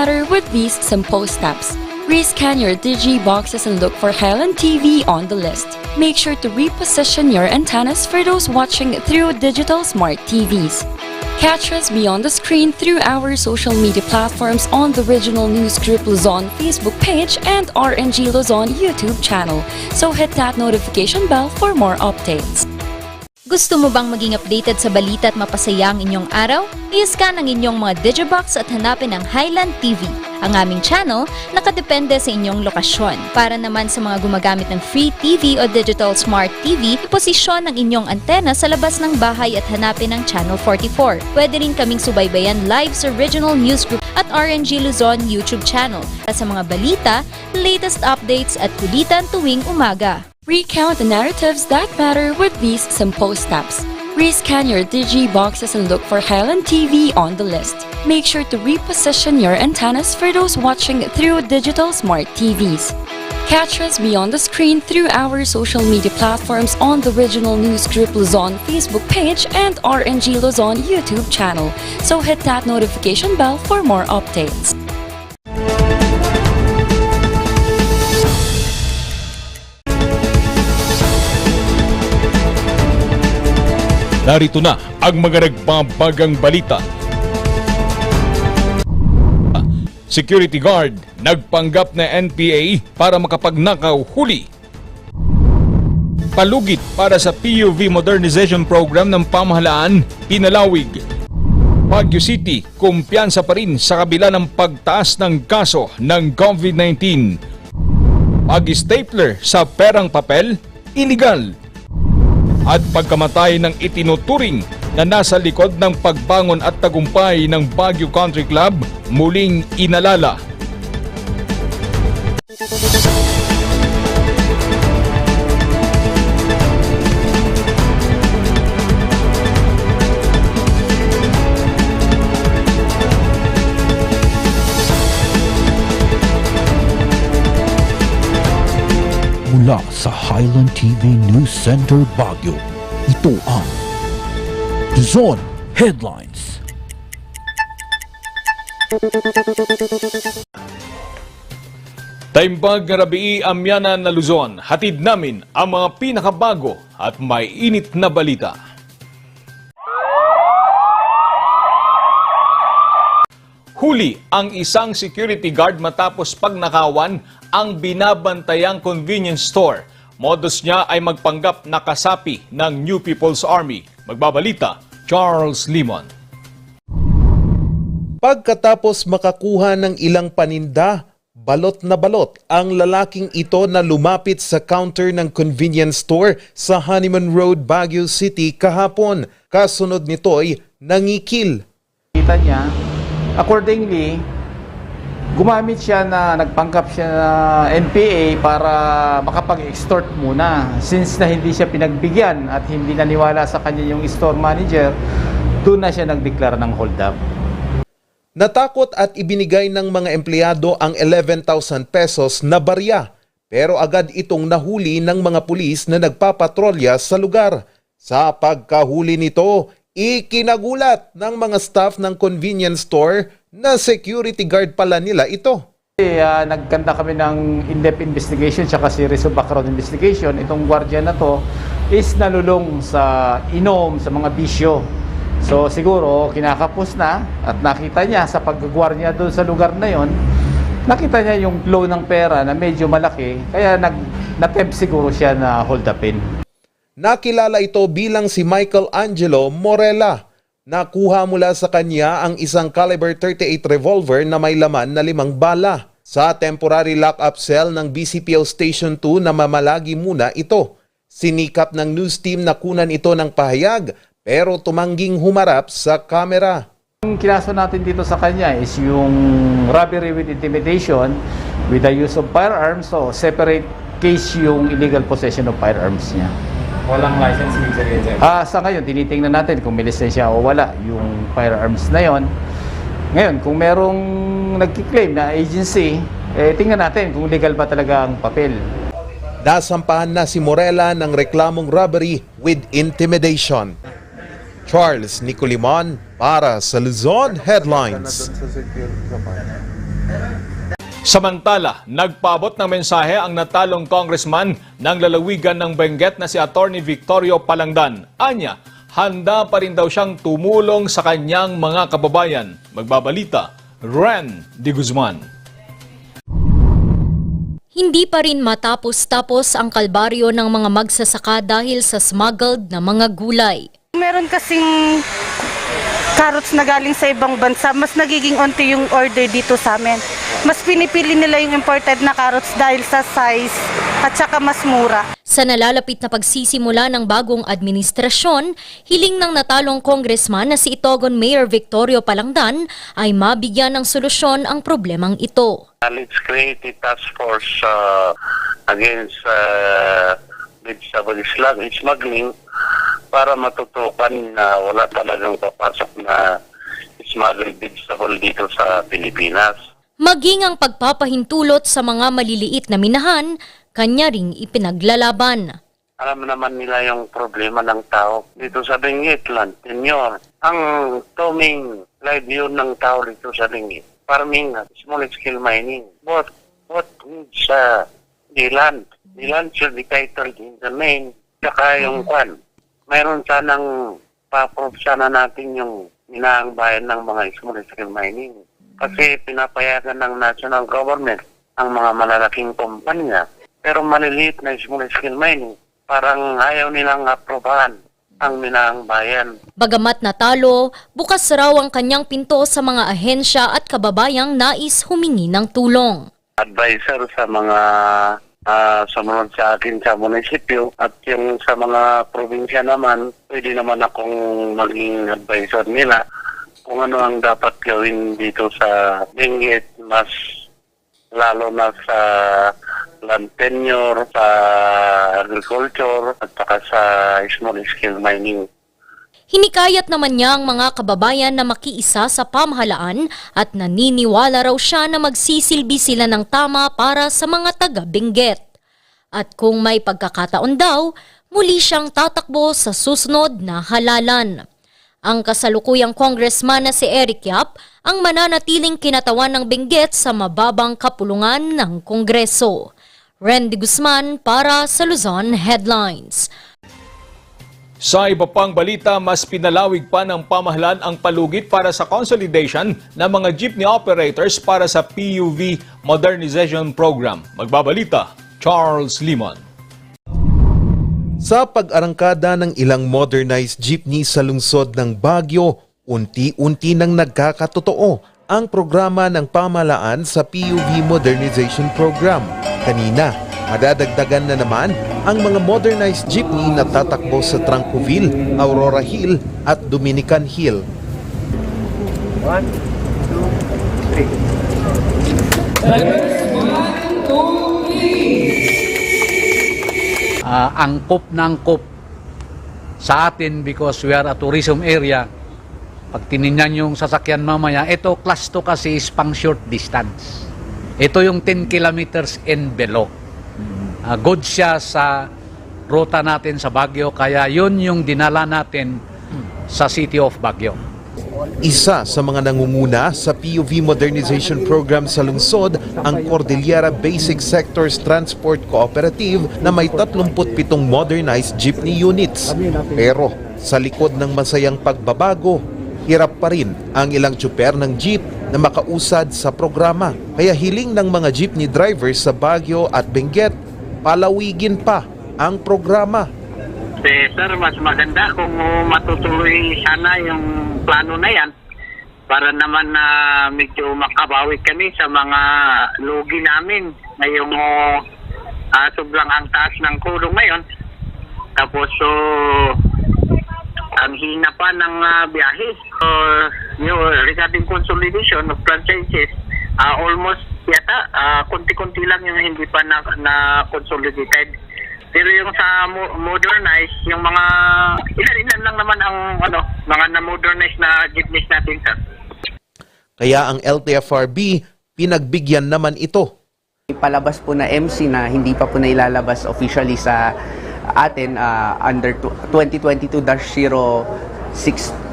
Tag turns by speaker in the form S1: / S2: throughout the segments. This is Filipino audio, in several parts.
S1: matter with these simple steps. Rescan your Digiboxes and look for Highland TV on the list. Make sure to reposition your antennas for those watching through digital smart TVs. Catch us beyond the screen through our social media platforms on the Regional News Group Luzon Facebook page and RNG Luzon YouTube channel. So hit that notification bell for more updates.
S2: Gusto mo bang maging updated sa balita at mapasaya ang inyong araw? I-scan ang inyong mga Digibox at hanapin ang Highland TV. Ang aming channel nakadepende sa inyong lokasyon. Para naman sa mga gumagamit ng free TV o digital smart TV, iposisyon ang inyong antena sa labas ng bahay at hanapin ang Channel 44. Pwede rin kaming subaybayan live sa Regional News Group at RNG Luzon YouTube channel. Para sa mga balita, latest updates at kulitan tuwing umaga.
S1: Recount the narratives that matter with these simple steps. Rescan your Digiboxes and look for Highland TV on the list. Make sure to reposition your antennas for those watching through digital smart TVs. Catch us beyond the screen through our social media platforms on the Regional News Group Luzon Facebook page and RNG Luzon YouTube channel. So hit that notification bell for more updates.
S3: Narito na ang mga nagbabagang balita. Security guard nagpanggap na NPA para makapagnakaw huli. Palugit para sa PUV Modernization Program ng pamahalaan, pinalawig. Baguio City, kumpiyansa pa rin sa kabila ng pagtaas ng kaso ng COVID-19. Pag-stapler sa perang papel, illegal. At pagkamatay ng itinuturing na nasa likod ng pagbangon at tagumpay ng Baguio Country Club muling inalala.
S4: Mula sa Highland TV News Center Baguio, ito ang Luzon Headlines.
S3: Taimbag nga rabii amyanan na Luzon, hatid namin ang mga pinakabago at may init na balita. Huli ang isang security guard matapos pagnakawan ang binabantayang convenience store. Modus niya ay magpanggap na kasapi ng New People's Army. Magbabalita, Charles Limon.
S5: Pagkatapos makakuha ng ilang paninda, balot na balot ang lalaking ito na lumapit sa counter ng convenience store sa Honeyman Road, Baguio City kahapon. Kasunod nito ay nangikil.
S6: Kita niya, accordingly, gumamit siya na nagpanggap siya na NPA para makapag-extort muna. Since na hindi siya pinagbigyan at hindi naniwala sa kanya yung store manager, doon na siya nagdeklara ng hold up.
S5: Natakot at ibinigay ng mga empleyado ang 11,000 pesos na barya, pero agad itong nahuli ng mga pulis na nagpapatrolya sa lugar. Sa pagkahuli nito, ikinagulat ng mga staff ng convenience store na security guard pala nila ito.
S6: Nagkanta kami ng in-depth investigation tsaka series of background investigation. Itong gwardiya na to is nalulong sa inom, sa mga bisyo. So siguro kinakapos na at nakita niya sa paggagwardiya doon sa lugar na yon, nakita niya yung flow ng pera na medyo malaki, kaya na-tempt siguro siya na hold upin.
S5: Nakilala ito bilang si Michael Angelo Morela. Nakuha mula sa kanya ang isang caliber 38 revolver na may laman na 5 bala. Sa temporary lock-up cell ng BCPO Station 2 na mamalagi muna ito. Sinikap ng news team na kunan ito ng pahayag pero tumangging humarap sa kamera.
S6: Ang kinaso natin dito sa kanya is yung robbery with intimidation with the use of firearms. So separate case yung illegal possession of firearms niya.
S7: Walang license, ibig sabihin, sir?
S6: Sa ngayon, tinitingnan natin kung may lisensya o wala yung firearms na yon. Ngayon, kung merong nagkiklaim na agency, tingnan natin kung legal ba talaga ang papel.
S5: Nasampahan na si Morela ng reklamong robbery with intimidation. Charles Nicolimon para sa Luzon Headlines.
S3: Samantala, nagpaabot ng mensahe ang natalong congressman ng lalawigan ng Benguet na si Atty. Victorio Palangdan. Anya, handa pa rin daw siyang tumulong sa kanyang mga kababayan. Magbabalita, Ren de Guzman.
S2: Hindi pa rin matapos-tapos ang kalbaryo ng mga magsasaka dahil sa smuggled na mga gulay.
S8: Meron kasing carrots na galing sa ibang bansa, mas nagiging onti yung order dito sa amin. Mas pinipili nila yung imported na carrots dahil sa size at saka mas mura.
S2: Sa nalalapit na pagsisimula ng bagong administrasyon, hiling ng natalong congressman na si Itogon Mayor Victorio Palangdan ay mabigyan ng solusyon ang problemang ito.
S9: Let's create a task force against vegetable smuggling para matutukan na wala talagang papasok na smuggled vegetable dito sa Pilipinas.
S2: Maging ang pagpapahintulot sa mga maliliit na minahan, kanya ring ipinaglalaban.
S9: Alam naman nila yung problema ng tao dito sa Benguet, tenure. Ang main livelihood ng tao dito sa Benguet, farming at small scale mining. What needs the land? The land should be titled in the name. Saka yung kwan. Mayroon sanang pa-approve sana natin yung minaang bayan ng mga small scale mining. Kasi pinapayagan ng national government ang mga malalaking kumpanya. Pero maliliit na small scale mining, parang ayaw nilang aprobahan ang minaang bayan.
S2: Bagamat natalo, bukas raw ang kanyang pinto sa mga ahensya at kababayang nais humingi ng tulong.
S9: Advisor sa mga sumunod sa akin sa munisipyo at yung sa mga probinsya naman, pwede naman akong maging advisor nila kung ano ang dapat gawin dito sa Benguet, mas lalo na sa land tenure, sa agriculture at saka sa small scale mining.
S2: Hinikayat naman niya ang mga kababayan na makiisa sa pamahalaan at naniniwala raw siya na magsisilbi sila ng tama para sa mga taga-Benguet. At kung may pagkakataon daw, muli siyang tatakbo sa susunod na halalan. Ang kasalukuyang congressman na si Eric Yap ang mananatiling kinatawan ng Benguet sa mababang kapulungan ng Kongreso. Ren de Guzman para sa Luzon Headlines.
S3: Sa iba pang balita, mas pinalawig pa ng pamahalaan ang palugit para sa consolidation ng mga jeepney operators para sa PUV Modernization Program. Magbabalita, Charles Limon.
S5: Sa pag-arangkada ng ilang modernized jeepney sa lungsod ng Baguio, unti-unti nang nagkakatotoo ang programa ng pamahalaan sa PUV Modernization Program. Kanina, madadagdagan na naman ang mga modernized jeepney na tatakbo sa Trancoville, Aurora Hill at Dominican Hill.
S9: 1, 2, 3.
S10: Angkop na angkop sa atin because we are a tourism area. Pag tinignan yung sasakyan mamaya, ito class 2 kasi is pang short distance. Ito yung 10 kilometers and below. Good siya sa ruta natin sa Baguio, kaya yun yung dinala natin sa City of Baguio.
S5: Isa sa mga nangunguna sa PUV Modernization Program sa lungsod ang Cordillera Basic Sectors Transport Cooperative na may 37 modernized jeepney units. Pero sa likod ng masayang pagbabago, hirap pa rin ang ilang tsuper ng jeep na makausad sa programa. Kaya hiling ng mga jeepney drivers sa Baguio at Benguet, palawigin pa ang programa.
S9: Sir, mas maganda kung matutuloy sana yung plano na yan para naman na medyo makabawi kami sa mga lugi namin ngayong sobrang ang taas ng kulong ngayon. Tapos ang hina pa ng biyahe. Regarding consolidation of franchises, almost yata konti-konti lang yung hindi pa na consolidated. Pero yung sa modernize, yung mga ilan lang naman ang mga na-modernize na jeepneys natin, sir.
S5: Kaya ang LTFRB, pinagbigyan naman ito.
S11: Palabas po na MC na hindi pa po na ilalabas officially sa atin under 2022-06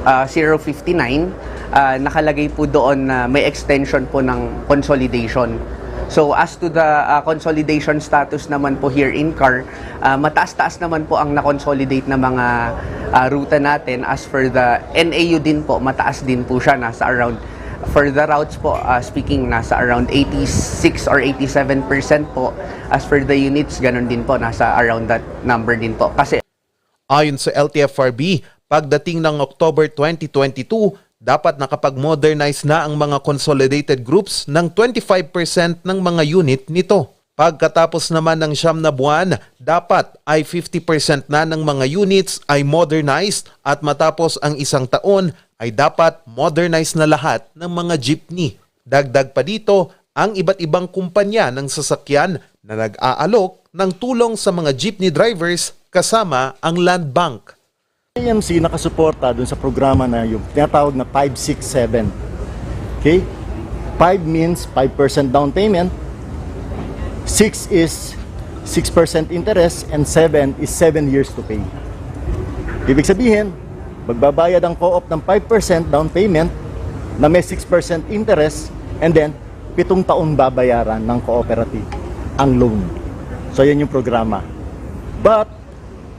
S11: 059, nakalagay po doon na may extension po ng consolidation. So as to the consolidation status naman po here in CAR, mataas-taas naman po ang na-consolidate na mga ruta natin. As for the NAU din po, mataas din po siya, nasa around, for the routes po, speaking, nasa around 86 or 87% po. As for the units, ganun din po, nasa around that number din po. Kasi
S5: Ayon sa LTFRB, pagdating ng October 2022, dapat nakapag-modernize na ang mga consolidated groups ng 25% ng mga unit nito. Pagkatapos naman ng 9 na buwan, dapat ay 50% na ng mga units ay modernized at matapos ang 1 taon ay dapat modernized na lahat ng mga jeepney. Dagdag pa dito ang iba't ibang kumpanya ng sasakyan na nag-aalok ng tulong sa mga jeepney drivers kasama ang Land Bank.
S12: AMC nakasuporta dun sa programa na yung tinatawag na 567. Okay? 5 means 5% down payment, 6 is 6% interest, and 7 is 7 years to pay. Ibig sabihin, magbabayad ang co-op ng 5% down payment na may 6% interest, and then 7 taon babayaran ng cooperative ang loan. So yan yung programa. But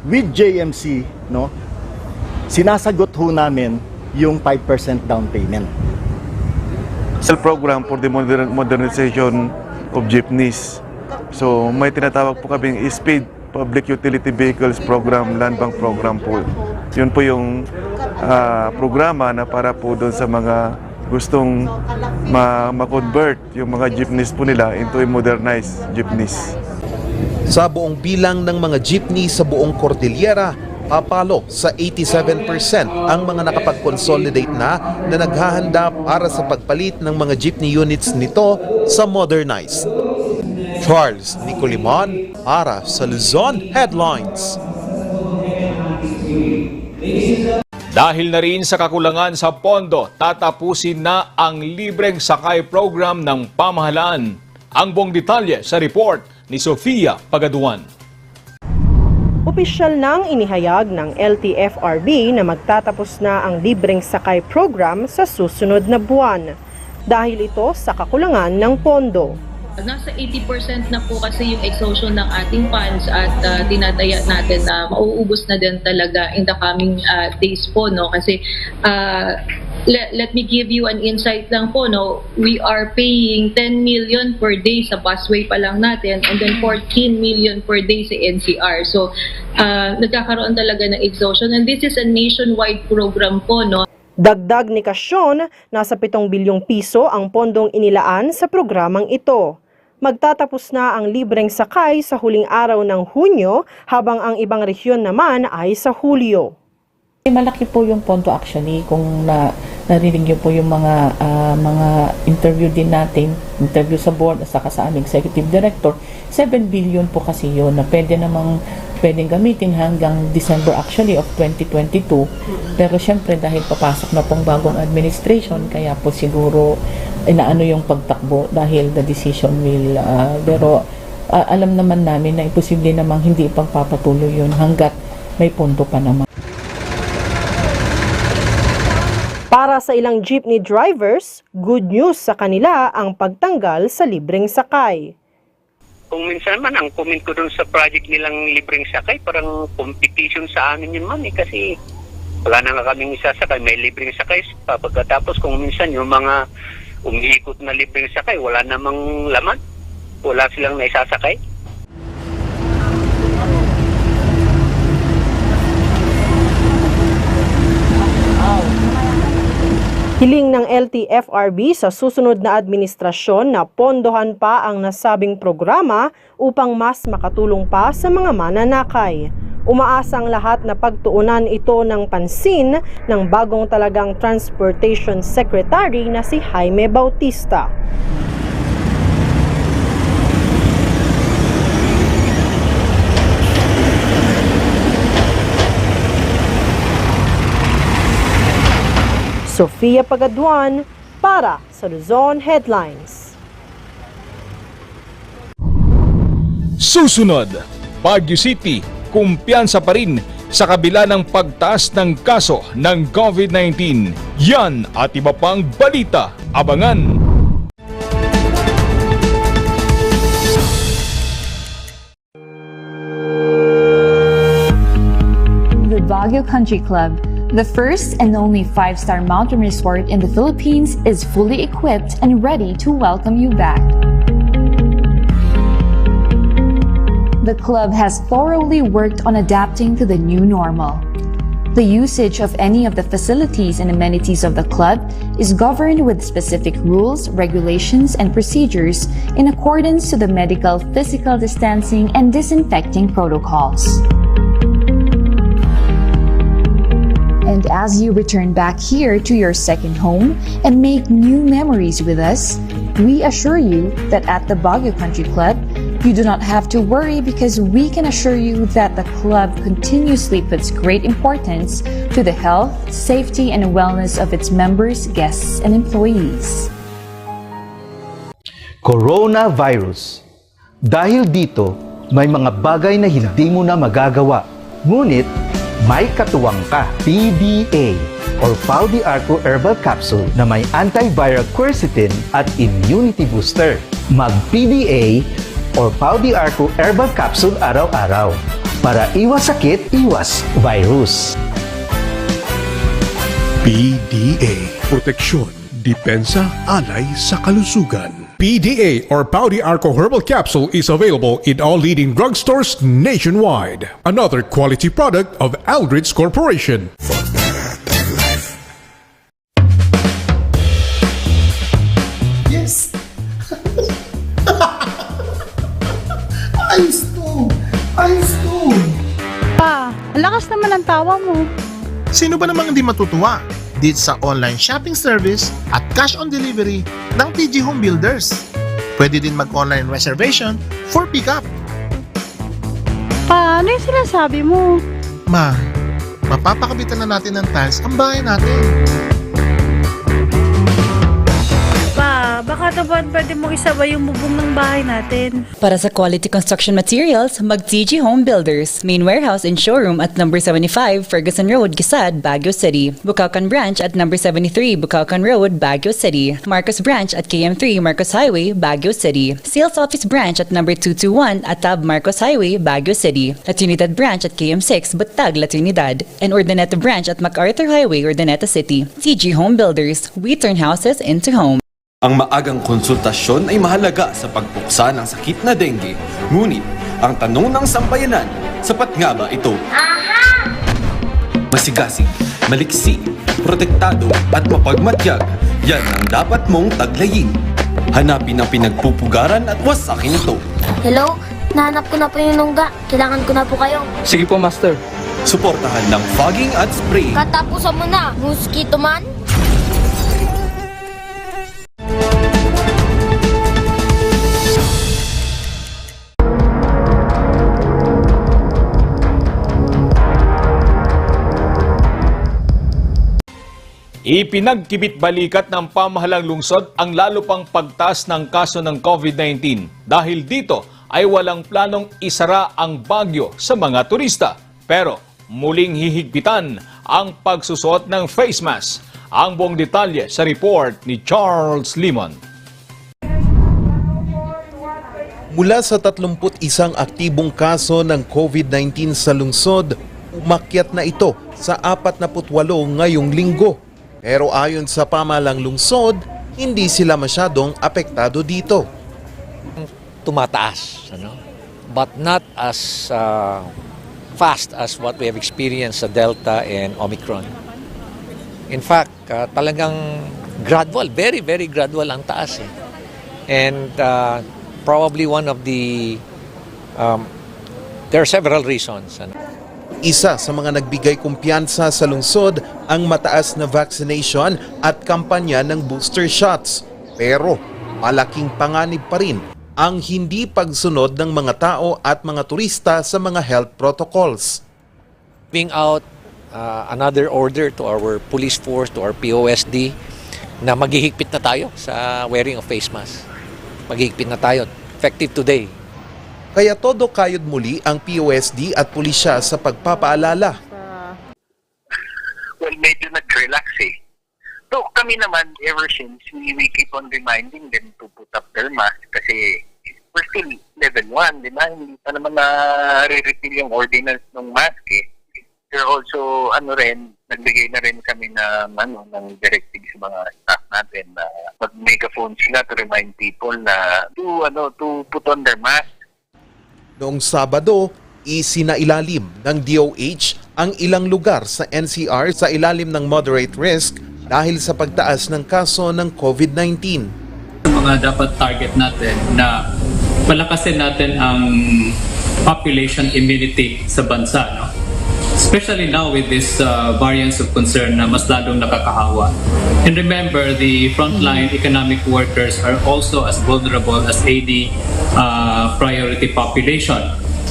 S12: with JMC, no, sinasagot ho namin yung 5% down payment.
S13: Program for the modernization of jeepneys. So may tinatawag po kaming SPEED, Public Utility Vehicles Program, Land Bank Program po. Yun po yung programa na para po doon sa mga gustong ma-convert yung mga jeepneys po nila into a modernized jeepneys.
S5: Sa buong bilang ng mga jeepney sa buong Cordillera, papalo sa 87% ang mga nakapag-consolidate na naghahanda para sa pagpalit ng mga jeepney units nito sa modernized. Charles Nicolimon para sa Luzon Headlines.
S3: Dahil na rin sa kakulangan sa pondo, tatapusin na ang libreng sakay program ng pamahalaan. Ang buong detalye sa report ni Sofia Pagaduan.
S14: Opisyal nang inihayag ng LTFRB na magtatapos na ang libreng sakay program sa susunod na buwan dahil ito sa kakulangan ng pondo.
S15: Nasa 80% na po kasi yung exhaustion ng ating funds at tinataya natin na mauubos na din talaga in the coming days po, no? Kasi let me give you an insight lang po, no? We are paying 10 million per day sa busway pa lang natin and then 14 million per day sa NCR. So nagkakaroon talaga ng exhaustion, and this is a nationwide program po, no?
S14: Dagdag ni Kasyon, nasa 7 bilyong piso ang pondong inilaan sa programang ito. Magtatapos na ang libreng sakay sa huling araw ng Hunyo, habang ang ibang rehiyon naman ay sa Hulyo.
S16: Malaki po yung pondo actually, kung narinig niyo po yung mga interview din natin, interview sa board at saka sa aming executive director, 7 billion po kasi yun na pwedeng gamitin hanggang December actually of 2022. Pero syempre dahil papasok na pong bagong administration, kaya po siguro inaano yung pagtakbo dahil the decision will, pero alam naman namin na imposible namang hindi ipagpapatuloy yun hanggat may pondo pa naman.
S14: Para sa ilang jeepney drivers, good news sa kanila ang pagtanggal sa libreng sakay.
S9: Kung minsan man, ang comment ko dun sa project nilang libreng sakay, parang competition sa amin yun man kasi wala na nga kaming isasakay, may libreng sakay pa. Pagkatapos kung minsan yung mga umiikot na libreng sakay, wala namang laman, wala silang naisasakay.
S14: Hiling ng LTFRB sa susunod na administrasyon na pondohan pa ang nasabing programa upang mas makatulong pa sa mga mananakay. Umaasang lahat na pagtuunan ito ng pansin ng bagong talagang Transportation Secretary na si Jaime Bautista. Sofia Pagaduan para sa Luzon Headlines.
S3: Susunod, Baguio City, kumpiyansa pa rin sa kabila ng pagtaas ng kaso ng COVID-19. Yan at iba pang balita. Abangan!
S17: The Baguio Country Club, the first and only 5-star mountain resort in the Philippines, is fully equipped and ready to welcome you back. The club has thoroughly worked on adapting to the new normal. The usage of any of the facilities and amenities of the club is governed with specific rules, regulations, and procedures in accordance to the medical, physical distancing, and disinfecting protocols. And as you return back here to your second home and make new memories with us, we assure you that at the Baguio Country Club, you do not have to worry because we can assure you that the club continuously puts great importance to the health, safety, and wellness of its members, guests, and employees.
S18: Coronavirus. Dahil dito, may mga bagay na hindi mo na magagawa. Ngunit, may katuwang ka. PDA or Pau de Arco Herbal Capsule na may antiviral quercetin at immunity booster. Mag-PDA or Pau de Arco Herbal Capsule araw-araw para iwas sakit, iwas virus.
S19: PDA. Proteksyon, depensa, alay sa kalusugan. PDA or Pau de Arco Herbal Capsule is available in all leading drugstores nationwide. Another quality product of Aldrich Corporation.
S20: Yes! Ayos to! Ayos to!
S8: Pa, ang lakas naman ang tawa mo.
S20: Sino ba namang hindi matutuwa dito sa online shopping service at cash on delivery ng TG Home Builders? Pwede din mag-online reservation for pickup.
S8: Pa, ano yung sinasabi mo?
S20: Ma, mapapakabitan na natin ng tiles ang bahay natin.
S8: Pa, baka naman pwede mong isabay yung bubong ng bahay natin.
S21: Para sa quality construction materials, mag-TG Home Builders. Main warehouse and showroom at number 75 Ferguson Road, Gisad, Baguio City. Bucaucan Branch at number 73 Bucaucan Road, Baguio City. Marcos Branch at KM3 Marcos Highway, Baguio City. Sales Office Branch at number 221 Atab Marcos Highway, Baguio City. La Trinidad Branch at KM6 Batag, La Trinidad. And Urdaneta Branch at MacArthur Highway, Urdaneta City. TG Home Builders. We turn houses into homes.
S22: Ang maagang konsultasyon ay mahalaga sa pagpuksa ng sakit na dengue. Ngunit, ang tanong ng sambayanan, sapat nga ba ito? Masigasig, maliksi, protektado at mapagmatyag, yan ang dapat mong taglayin. Hanapin ang pinagpupugaran at wasakin ito.
S23: Hello? Nahanap ko na po yung lungga. Kailangan ko na po kayo.
S22: Sige po, Master. Suportahan ng fogging at spray.
S23: Katapusan mo na, mosquito man.
S3: Ipinagkibit-balikat ng pamahalang lungsod ang lalo pang pagtaas ng kaso ng COVID-19. Dahil dito ay walang planong isara ang Baguio sa mga turista. Pero muling hihigpitan ang pagsusuot ng face mask. Ang buong detalye sa report ni Charles Limon.
S5: Mula sa 31 aktibong kaso ng COVID-19 sa lungsod, umakyat na ito sa 48 ngayong linggo. Pero ayon sa pamahalang lungsod, hindi sila masyadong apektado dito.
S24: Tumataas, but not as fast as what we have experienced sa Delta and Omicron. In fact, talagang gradual, very, very gradual ang taas. And probably one of the, there are several reasons.
S5: Isa sa mga nagbigay kumpiyansa sa lungsod ang mataas na vaccination at kampanya ng booster shots. Pero malaking panganib pa rin ang hindi pagsunod ng mga tao at mga turista sa mga health protocols.
S24: Giving out another order to our police force, to our POSD, na maghihigpit na tayo sa wearing of face mask. Maghihigpit na tayo, effective today.
S5: Kaya todo kayod muli ang POSD at pulisya sa pagpapaalala.
S9: Well, medyo nag-relax eh. So kami naman, ever since, we keep on reminding them to put up their mask kasi we're still level 1, di ba? Hindi pa naman na-repeal yung ordinance ng mask eh. We're also, nagbigay na rin kami ng directive sa mga staff natin na mag-megaphone sila to remind people na to put on their mask.
S5: Noong Sabado, isinailalim ng DOH ang ilang lugar sa NCR sa ilalim ng moderate risk dahil sa pagtaas ng kaso ng COVID-19.
S1: Mga dapat target natin na palakasin natin ang population immunity sa bansa, no? Especially now with this variants of concern na mas lalong nakakahawa. And remember, the frontline economic workers are also as vulnerable as AD priority population.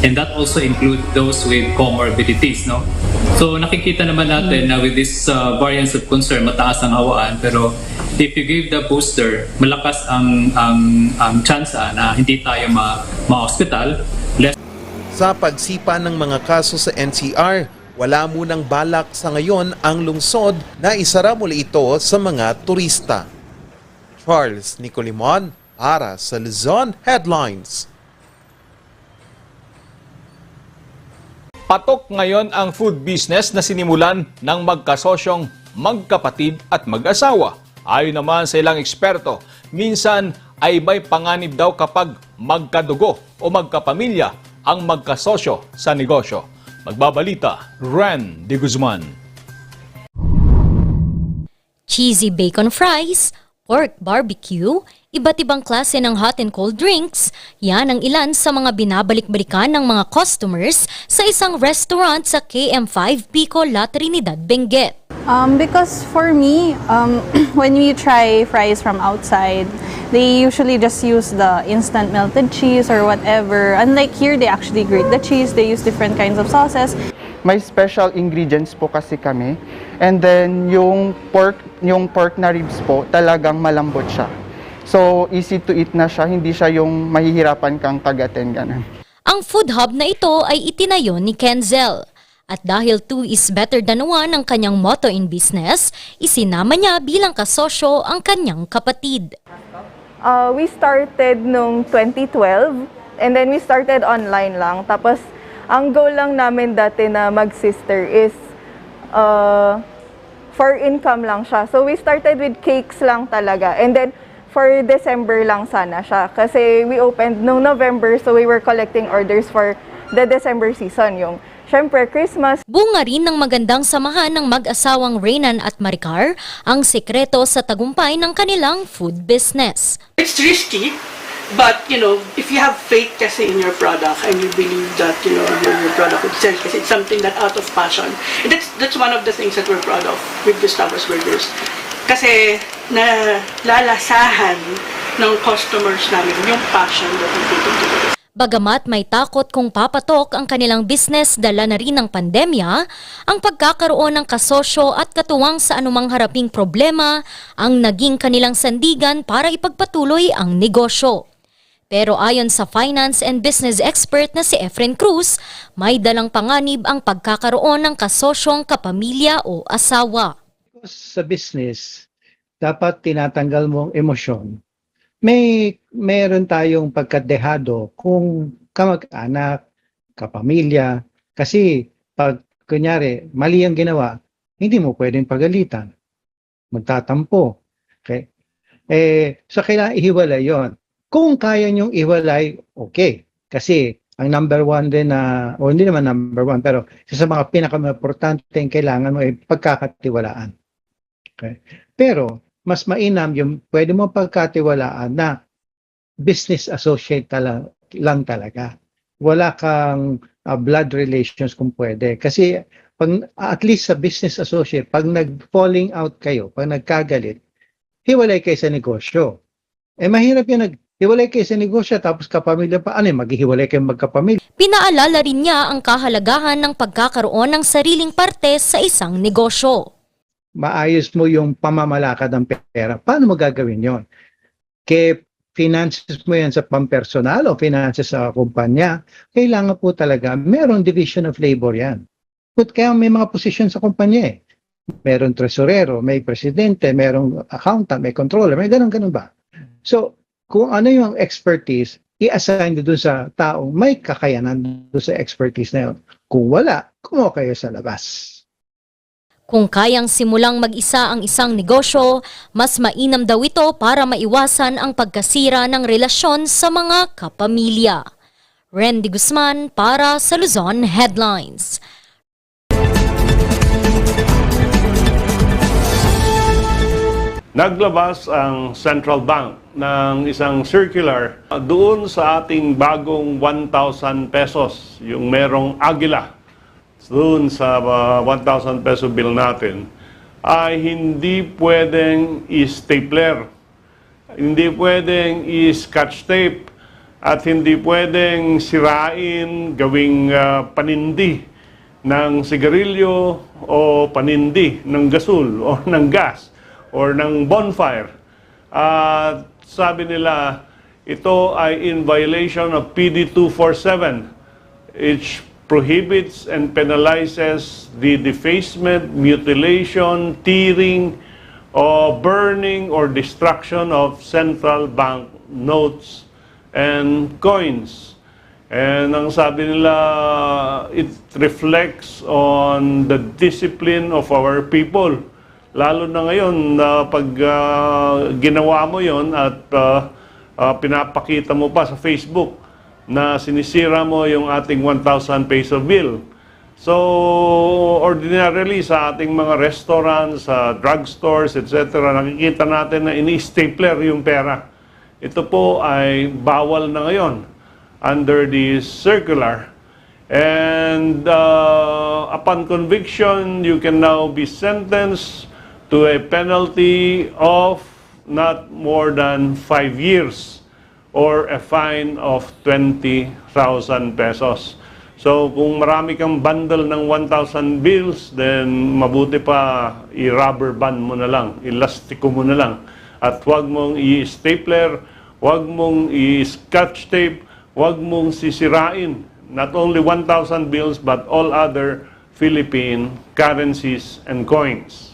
S1: And that also includes those with comorbidities, no? So nakikita naman natin na with this variants of concern, mataas ang hawaan, pero if you give the booster, malakas ang tsansa na hindi tayo ma-hospital.
S5: Sa pagsipa ng mga kaso sa NCR, wala munang balak sa ngayon ang lungsod na isara muli ito sa mga turista. Charles Nicolimon para sa Luzon Headlines.
S3: Patok ngayon ang food business na sinimulan ng magkasosyong magkapatid at mag-asawa. Ayon naman sa ilang eksperto, minsan ay may panganib daw kapag magkadugo o magkapamilya ang magkasosyo sa negosyo. Magbabalita, Ren de Guzman.
S2: Cheesy bacon fries, pork barbecue, iba't ibang klase ng hot and cold drinks, yan ang ilan sa mga binabalik-balikan ng mga customers sa isang restaurant sa KM5 Pico, La Trinidad, Benguet.
S4: Because for me, when we try fries from outside, they usually just use the instant melted cheese or whatever. Unlike here, they actually grate the cheese, they use different kinds of sauces.
S6: May special ingredients po kasi kami. And then yung pork na ribs po, talagang malambot siya. So easy to eat na siya, hindi siya yung mahihirapan kang kagatin ganun.
S2: Ang food hub na ito ay itinayo ni Kenzel. At dahil 2 is better than 1 ang kanyang motto in business, isinama niya bilang kasosyo ang kanyang kapatid.
S4: We started nung 2012 and then we started online lang. Tapos ang goal lang namin dati na mag-sister is for income lang siya. So we started with cakes lang talaga. And then for December lang sana siya. Kasi we opened nung November, so we were collecting orders for the December season. Yung syempre, Christmas.
S2: Bunga rin ng magandang samahan ng mag-asawang Reynan at Maricar ang sekreto sa tagumpay ng kanilang food business.
S7: It's risky, but if you have faith kasi in your product and you believe that your product would sell kasi it's something that out of passion. And that's one of the things that we're proud of with Gustavus Burgers. Kasi nalalasahan ng customers namin yung passion that we put into it.
S2: Bagamat may takot kung papatok ang kanilang business dala na rin ng pandemya, ang pagkakaroon ng kasosyo at katuwang sa anumang haraping problema ang naging kanilang sandigan para ipagpatuloy ang negosyo. Pero ayon sa finance and business expert na si Efren Cruz, may dalang panganib ang pagkakaroon ng kasosyong kapamilya o asawa.
S25: Sa business, dapat tinatanggal mo ang emosyon. Meron tayong pagkadehado kung kamag-anak, kapamilya, kasi pag kunyari mali ang ginawa, hindi mo pwedeng pagalitan. Magtatampo. Okay? So kailangan ihiwalay yon. Kung kaya niyong ihiwalay, okay. Kasi ang number one din o hindi naman number one, pero isa sa mga pinaka-importante yung kailangan mo ay pagkakatiwalaan. Okay? Pero mas mainam yung pwede mo pagkatiwalaan na business associate lang talaga. Wala kang blood relations kung pwede. Kasi at least sa business associate, pag nag-falling out kayo, pag nagkagalit, hiwalay kayo sa negosyo. Mahirap yung hiwalay kayo sa negosyo tapos kapamilya pa. Maghihiwalay kayo magkapamilya.
S2: Pinaalala rin niya ang kahalagahan ng pagkakaroon ng sariling parte sa isang negosyo.
S25: Maayos mo yung pamamalakad ng pera. Paano mo gagawin yon? Kaya finances mo yan sa pampersonal o finances sa kumpanya, kailangan po talaga meron division of labor yan. But kaya may mga posisyon sa kumpanya eh. Meron tresorero, may presidente, merong accountant, may controller, may ganun ba? So, kung ano yung expertise, i-assign doon sa taong may kakayanan doon sa expertise na yun. Kung wala, kumuha kayo sa labas.
S2: Kung kayang simulang mag-isa ang isang negosyo, mas mainam daw ito para maiwasan ang pagkasira ng relasyon sa mga kapamilya. Randy Guzman para sa Luzon Headlines.
S10: Naglabas ang Central Bank ng isang circular doon sa ating bagong 1,000 pesos, yung merong agila doon sa 1,000 peso bill natin, ay hindi pwedeng i-stapler, hindi pwedeng i-scotch tape, at hindi pwedeng sirain, gawing panindi ng sigarilyo o panindi ng gasul o ng gas or ng bonfire. Sabi nila, ito ay in violation of PD 247. It prohibits and penalizes the defacement, mutilation, tearing, or burning or destruction of central bank notes and coins. And ang sabi nila, it reflects on the discipline of our people. Lalo na ngayon, pag ginawa mo yon at pinapakita mo pa sa Facebook na sinisira mo yung ating 1,000 peso bill. So, ordinarily sa ating mga restaurants, sa drugstores, etc., nakikita natin na ini-stapler yung pera. Ito po ay bawal na ngayon under this circular. And upon conviction, you can now be sentenced to a penalty of not more than 5 years or a fine of 20,000 pesos. So kung marami kang bundle ng 1,000 bills, then mabuti pa i-rubber band mo na lang, ilastiko mo na lang. At huwag mong i-stapler, huwag mong i-scotch tape, huwag mong sisirain. Not only 1,000 bills but all other Philippine currencies and coins.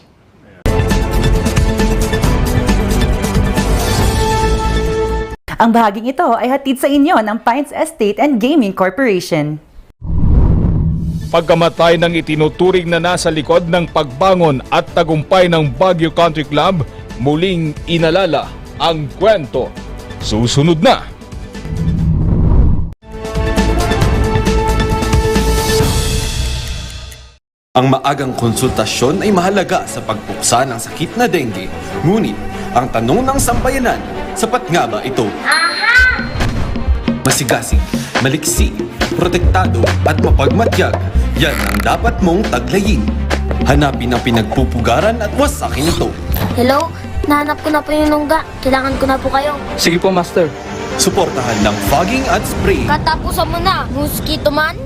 S21: Ang bahaging ito ay hatid sa inyo ng Pines Estate and Gaming Corporation.
S3: Pagkamatay ng itinuturing na nasa likod ng pagbangon at tagumpay ng Baguio Country Club, muling inalala ang kwento. Susunod na!
S22: Ang maagang konsultasyon ay mahalaga sa pagpuksa ng sakit na dengue. Ngunit, ang tanong ng sambayanan, sapat nga ba ito? Masigasig, maliksi, protektado at mapagmatyag, yan ang dapat mong taglayin. Hanapin ang pinagpupugaran at wasakin ito.
S23: Hello? Nahanap ko na po yung nungga. Kailangan ko na po kayo.
S22: Sige po, Master. Suportahan ng fogging at spray.
S23: Katapusan mo na, mosquito man.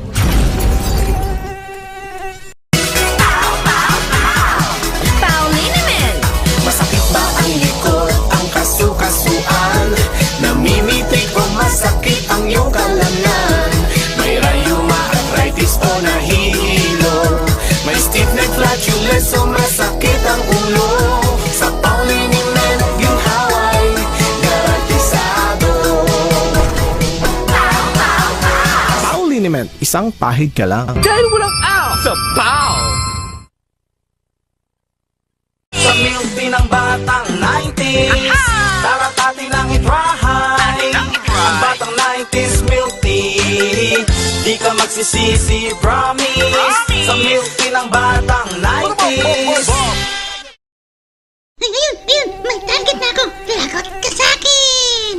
S11: Masakit ba ang likod, ang kasukasuan? Namimitig o masakit ang iyong kalamnan? May rayuma, arthritis o nahihilo? May stiff neck, flatulence o masakit ang ulo? Sa Pauliniment, ginhaway, garantisado.
S20: Pauliniment, isang pahid ka lang.
S11: Dahil walang out sa PAW! Sa milk din ng batang 90s, taratati lang i-try. Ang batang 90s milk tea, di ka magsisisi, promise. Sa milk din ng batang 90s.
S12: Ayun, may target na ako. Lagot ka sa akin!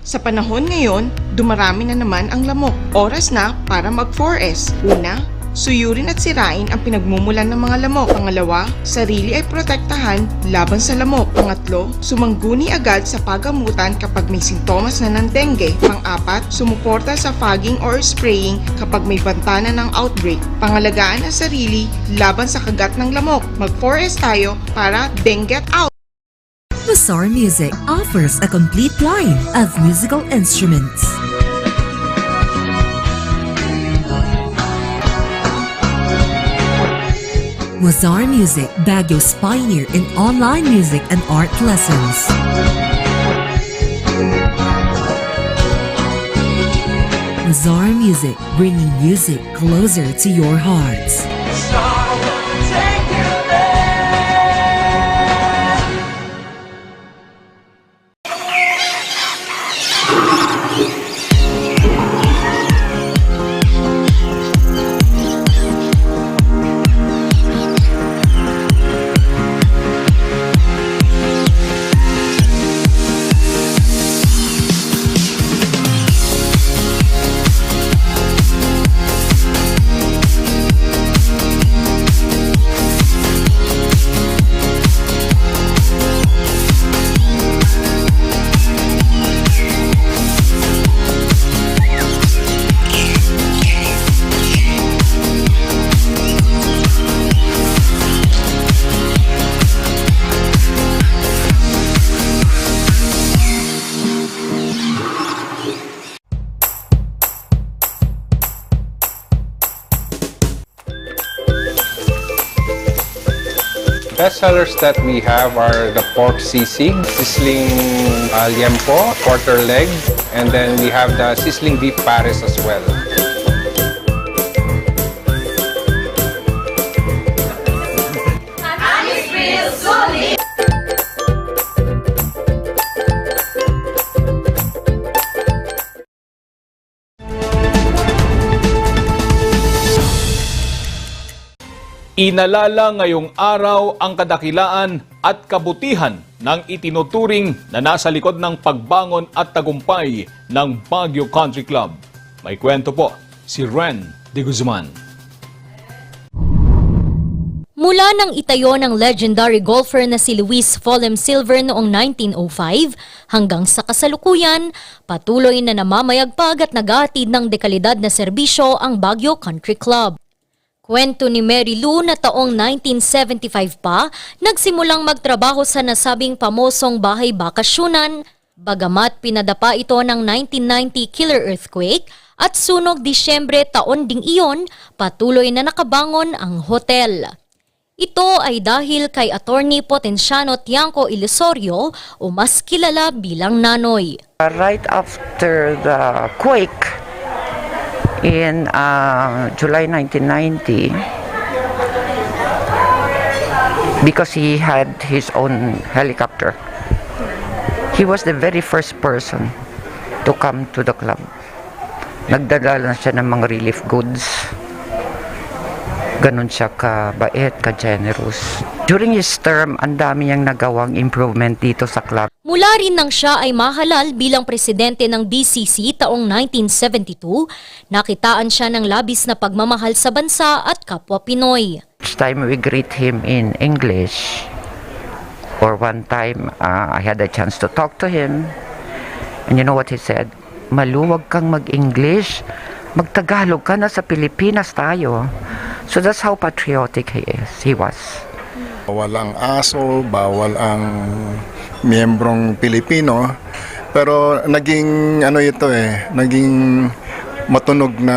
S12: Sa panahon ngayon, dumarami na naman ang lamok. Oras na para mag 4S. Una, suyurin at sirain ang pinagmumulan ng mga lamok. Pangalawa, sarili ay protektahan laban sa lamok. Pangatlo, sumangguni agad sa pagamutan kapag may sintomas na ng dengue. Pang-apat, sumuporta sa fogging or spraying kapag may banta na ng outbreak. Pangalagaan ang sarili laban sa kagat ng lamok. Mag 4S tayo para dengue out!
S13: Mas Wazar Music offers a complete line of musical instruments. Wazar Music, Baguio's pioneer in online music and art lessons. Wazar Music, bringing music closer to your hearts.
S14: Best sellers that we have are the pork sisig, sizzling liempo, quarter leg, and then we have the sizzling beef pares as well.
S3: Inalala ngayong araw ang kadakilaan at kabutihan ng itinuturing na nasa likod ng pagbangon at tagumpay ng Baguio Country Club. May kwento po si Ren de Guzman.
S2: Mula nang itayo ng legendary golfer na si Luis Follem Silver noong 1905 hanggang sa kasalukuyan, patuloy na namamayagpag at naghahatid ng dekalidad na serbisyo ang Baguio Country Club. Kwento ni Mary Lou na taong 1975 pa, nagsimulang magtrabaho sa nasabing pamosong bahay bakasyunan, bagamat pinadapa ito ng 1990 killer earthquake at sunog Disyembre taon ding iyon, patuloy na nakabangon ang hotel. Ito ay dahil kay Attorney Potenciano Tiangco Ilusorio o mas kilala bilang Nanoy.
S15: Right after the quake, in July 1990, because he had his own helicopter, he was the very first person to come to the club. Nagdadala na siya ng mga relief goods. Ganon siya kabait, ka-generous. During his term, ang dami niyang nagawang improvement dito sa club.
S2: Mula rin nang siya ay mahalal bilang presidente ng DCC taong 1972, nakitaan siya ng labis na pagmamahal sa bansa at kapwa Pinoy.
S15: Each time we greet him in English, or one time I had a chance to talk to him, and you know what he said? Maluwag kang mag-English, mag-Tagalog ka na, sa Pilipinas tayo. So that's how patriotic he was.
S16: Bawal ang aso, bawal ang miyembrong Pilipino, pero naging naging matunog na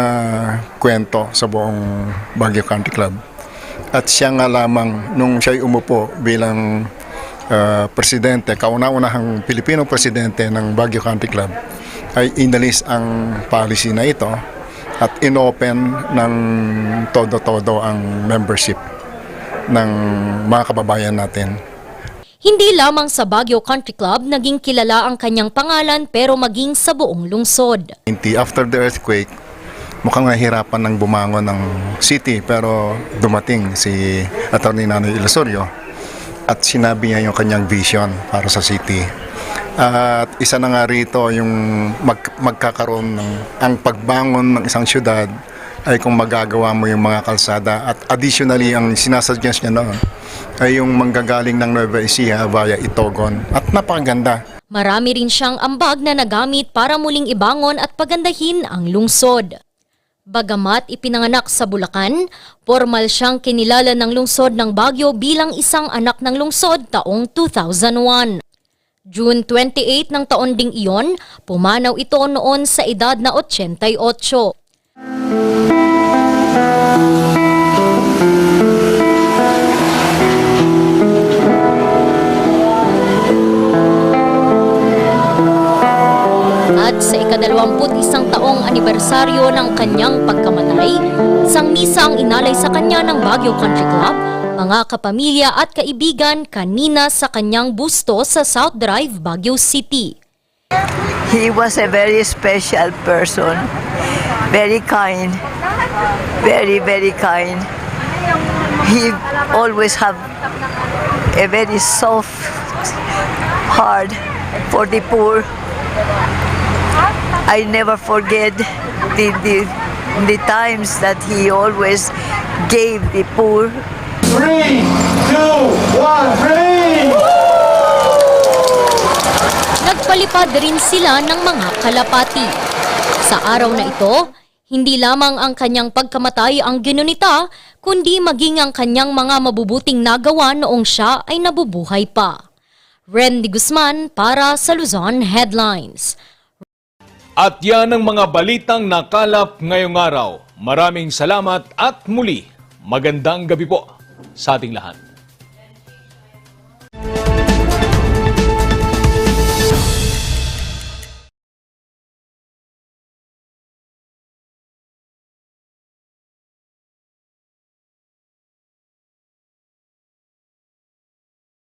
S16: kwento sa buong Baguio Country Club. At siya nga lamang nung siya'y umupo bilang presidente, kauna-unahang Pilipino presidente ng Baguio Country Club, ay inalis ang policy na ito at inopen ng todo-todo ang membership ng mga kababayan natin.
S2: Hindi lamang sa Baguio Country Club naging kilala ang kanyang pangalan pero maging sa buong lungsod.
S16: After the earthquake, mukhang nahihirapan ng bumangon ng city, pero dumating si Atty. Nanoy Ilusorio at sinabi niya yung kanyang vision para sa city. At isa na nga rito yung magkakaroon ng ang pagbangon ng isang syudad ay kung magagawa mo yung mga kalsada, at additionally ang sinasuggest niya noon ay yung manggagaling ng Nueva Ecija via Itogon, at napakaganda.
S2: Marami rin siyang ambag na nagamit para muling ibangon at pagandahin ang lungsod. Bagamat ipinanganak sa Bulacan, formal siyang kinilala ng lungsod ng Baguio bilang isang anak ng lungsod taong 2001. June 28 ng taon ding iyon, pumanaw ito noon sa edad na 88. At sa ika-21 taong anibersaryo ng kanyang pagkamatay, isang misa ang inalay sa kanya ng Baguio Country Club, mga kapamilya at kaibigan kanina sa kanyang busto sa South Drive, Baguio City.
S8: He was a very special person, very kind, very, very kind. He always have a very soft heart for the poor. I never forget the times that he always gave the poor.
S11: 3, 2, 1, ring!
S2: Nagpalipad rin sila ng mga kalapati. Sa araw na ito, hindi lamang ang kanyang pagkamatay ang ginunita, kundi maging ang kanyang mga mabubuting nagawa noong siya ay nabubuhay pa. Randy Guzman para sa Luzon Headlines.
S3: At yan ang mga balitang nakalap ngayong araw. Maraming salamat at muli, magandang gabi po sa ating lahat.